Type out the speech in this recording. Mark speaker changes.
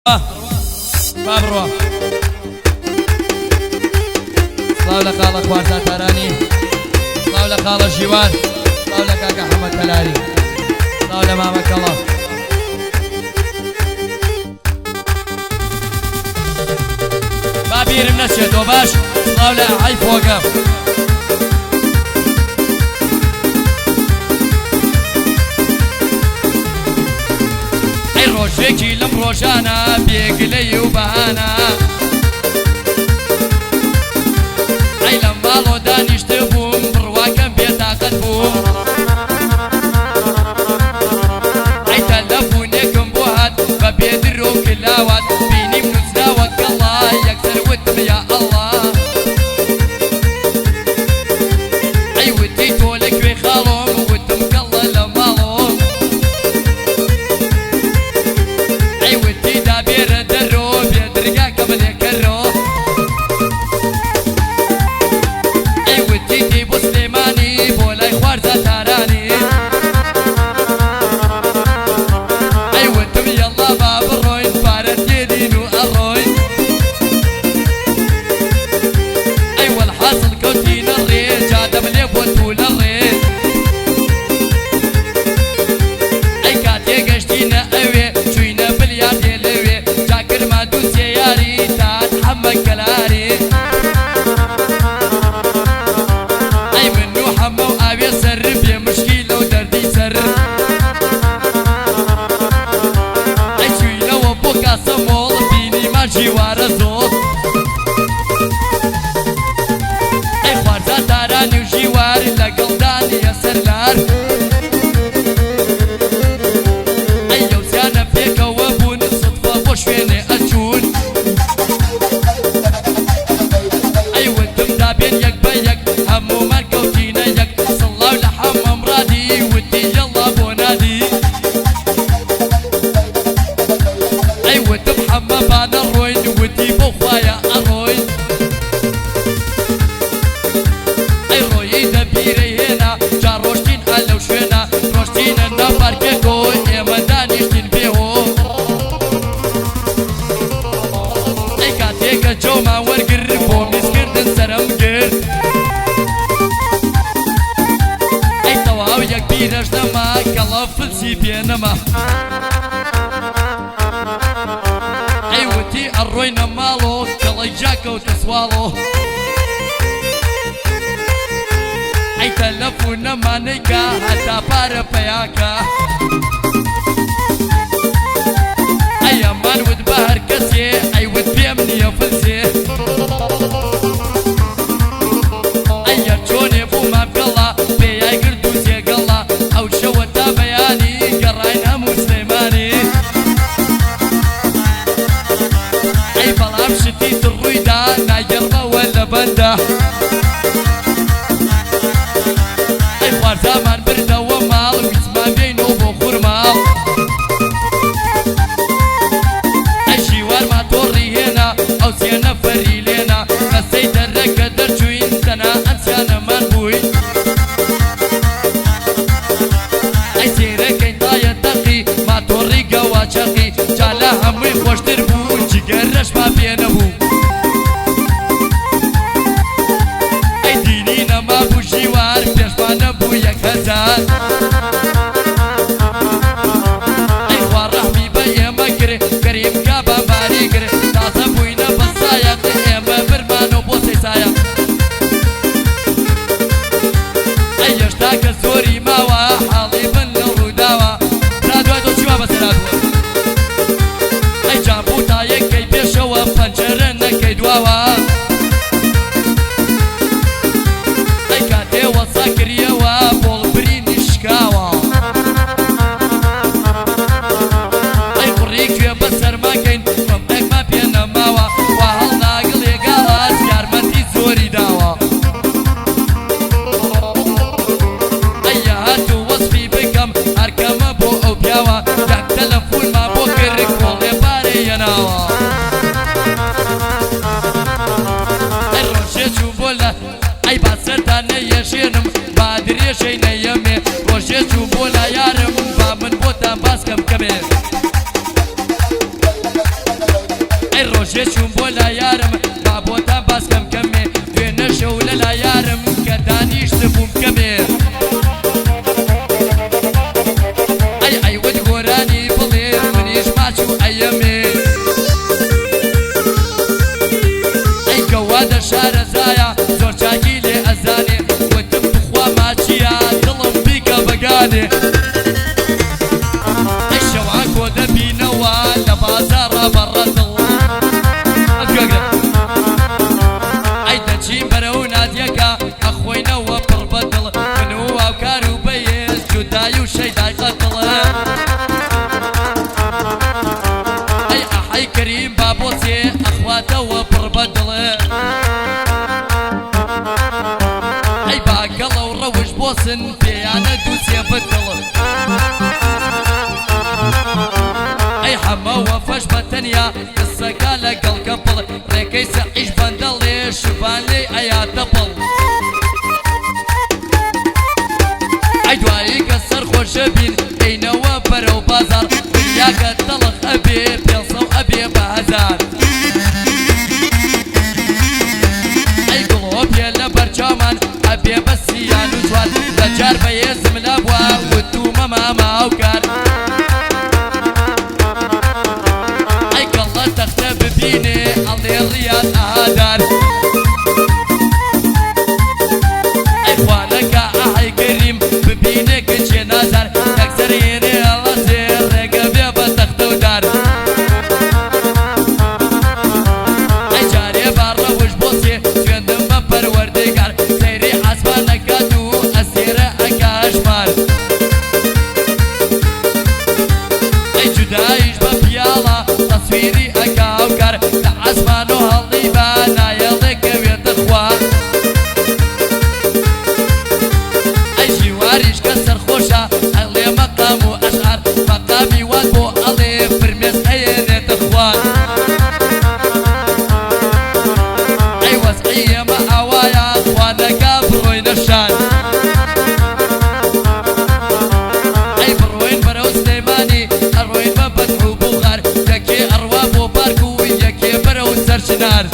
Speaker 1: بابڕۆ سڵاو لە قاڵە خوارزە تارانی، سڵاو لە قاڵە ژیوان، سڵاو لە کاکە حەمەد کەلاری، سڵاو لە مامە کەڵە. با بیرم نەچێتەوە باش. سڵاو لە ئەعەی فۆگە. ئەی ڕۆژێکی لەم ڕۆژانە بێگلەی و بەهانە، ئەی لەم ماڵۆ دانیشتە بووم بڕواکەم بێتاقەت بووم، ئەی تەلەفۆنێکم بۆ هات بە بێدر و کلاوات، بینیم نووسراوە گەڵا یەکسەر وتم یا ئەڵڵا، ئەی وتی تۆ لەکوێ خاڵۆم، وتم گەڵە لە ماڵۆم، ئەی وتی دابێرە دەرۆ بێدرگاکە بلێکەرۆ، ئەی وتی تی بۆ سلێمانی بۆ لای خوارزە تارانی، ئەی وتم یەڵڵا با بڕۆین پارە تێدین و ئەڕۆین، ئەی وەڵحاسڵ کەوتینە ڕێ جادەم لێ بۆ تو لە ڕێ، ئەی کاتێ گەشتینە ئەوێ چوینە بلیاردێ لەوێ، جاکرما دوو سێیاری تات حەمە کەلاری، ئەی من و حەمە و ئاوێ سەر بێ مشکیلە و دەردی سەر، ئەی چوینەوە بۆ کاسە مۆڵ بینیمان ژیوارە زۆڵ، ئەی خوارزە تارانی و ژیوار لەگەڵدانیە سەرلار، ئەی یەوسیانە پێکەوە بوون سوتفە بۆ شوێنێ ئەچوون، ئەی وتم دابێن یەک بە یەک هەموومان کەوتینە یەک، سڵاو لە حەمەم ڕادی وتی یەڵڵا بۆ نادی، ئەی وتم حەمە با نەڕۆین، وتی بۆ خوایە ئەڕۆین، ئەی ڕۆیی دەبیرەی هێنا جا ڕۆشتین هە لەو شوێنە، ڕۆشتینە ناو پارکێکۆ ئێمە دانیشتین پێوە، ئەی کاتێکە جۆمان وەرگر بۆ میزکردن سەرم گرت، ئەی تەواو یەک بیرەش نەما کەڵە فلسی پێ نەما، ئەی وتی ئەڕۆینە ماڵۆ کەڵەی جا کەوتە سواڵۆ، ئەی تەلەفۆن نەمانەیکە هەتا پارە پەیاکە، ئەی ئەمان وت بە هەر کەسێ، ئەی وت پێم نییە فلسێ، ئەی یەر چۆنێ بوومان گەڵا پێیای گرت و جێگەڵا، ئەو شەوە تا بەیانی گەڕاین هەموو سلێمانی، ئەی بەڵام شتی ڕوویدا ناگەڕمەوە لە بەندا، ئەی خوارزامان بردەوە ماڵ ویسمان بێینەوە بۆ خوورماڵ، ئەی ژیوارمان تۆڕی هێنا ئەو سێ نەفەری لێنا، قەسەی دەرەکە دەرچووین تەنها ئەمسیانەمان بووین، ئەی سێرەکەین تایە تەقی ماتۆڕی گەواچەقی، جا لە هەمووی خۆشتر بوو جگەرەشمان پێ نەبوو، ئەی دینی نەما بوو ژیوار پێشمان نەبوو یەک هەزار، ئەی خوا ڕەحمی بە ئێمە کرد کەریم کا بامباری کرد، تازە بووینە بە سایەق ئێمە برمانەوە بۆ سەی سایەق، ئەی هێشتا کە زۆری ماوە حاڵی بن لە ڕووداوە، تا دوای دۆ چیوا بەسەرا بووە، ئەی جابوو تا یەکەی پێشەوە پەنجەرە نەکەی دواوە، ئەی کاتێ وەسا کریەوە پۆڵبرینی شکاوە، ئەی کوڕی کوێ بەسەرماکەین کۆمپێکمان پێ نەماوە، وا هەڵناگڵ ێگاڵات یارمەندی زۆری داوە، ئەی هاتوو وەسفی بکەم هەرکەمە بۆ ئەو پیاوە، یەک تەلەفۆنمان بۆ کرد کۆڵێ پارەی هێناوە، ئەی ڕۆژێ چوو بۆ لە ئەی با سەرتان نەیەشێنم با درێژەی نەیەمێ، ڕۆژێ چوو بۆ لا یارم با من بۆتان باسکەم کەمێ، ڕۆژێ چوون بۆ لا یارم با بۆتان باسکەم کەمێ دوێنە شەو لە لا یارم کە دانیشت بووم کەمێ ئەی وەد گۆرانی بڵێ منیش ماچوو ئەیەمێ ئەی کەوادە شارەزایە زۆر چاکی لێ ئەزانێ وتم بخوا ماچیە دڵم بیکە بەگانێ ئەی شەوان کۆ دەبینەوە لە بازاڕە بەڕەدڵ ئەی دەچین بەرەو نادیەکە ئەخۆینەوە پڕ بەدڵ من و هاوکار و بەیێز جودای و شەیدای قەتڵ ئەی ئەحەی کەریم با بۆچێ ئەخواتەوە پڕ بەدڵ ئەی باگەڵە و ڕەوش بۆسن پێیانە دووچێ بەدڵ ئەی هەمەوە فەش بەتەنیا قسەکە لەگەڵ کەپڵ ڕێکەی سەعیش بەندەڵێ شوبان لێ ئەیاتە پڵ ئەی دوایی کە سەرخۆشە بین ئەینەوە بەرەو بازار دنیاکە تەڵق ئەبێ پێڵسە و ئەبێ بە هەزار ئەی گوڵۆ پێ لە بەرچاومان ئەبێ بە سییان و جوان لەجار بەهێزم لەبووە وتومە مامە هاوکار ئەی گەڵە تەختە ببینێ ئەڵێ ڕیان ئاهادار ئەی خوانەکە ئەحەی کەریم ببینێ کچێ نازار یەکسەر هێنێ ئەڵەزێ ڕێگە بێ بە تەختە و دار ئەی جارێ باڕەوش بۆچێ سوێندم بە پەروەردگار سەیری عەسمانەکات و ئەسێرە ئەکا هەژمار ئەی جوداییش بە پیاڵە تەسویری ئەکا هاوکار لە عەسمان و هەڵی بە نایەڵێ کەوێتە خوار ئەی ژیواریش کە سەرخۆشە ئەڵێ مەقام و ئەشعار مەقامی وات بۆ ئەڵێ فرمێس ئەیێنێتە خوار ئەی وەزعی ئێمە ئاوایە خوانەکە بڕۆینە شان ئەی بڕۆین بەرەو سلەیمانی ئەڕۆین بە بەدح و بوغار یەکێ ئەڕوا بۆ پارک و یەکێ بەرەو سەرچنار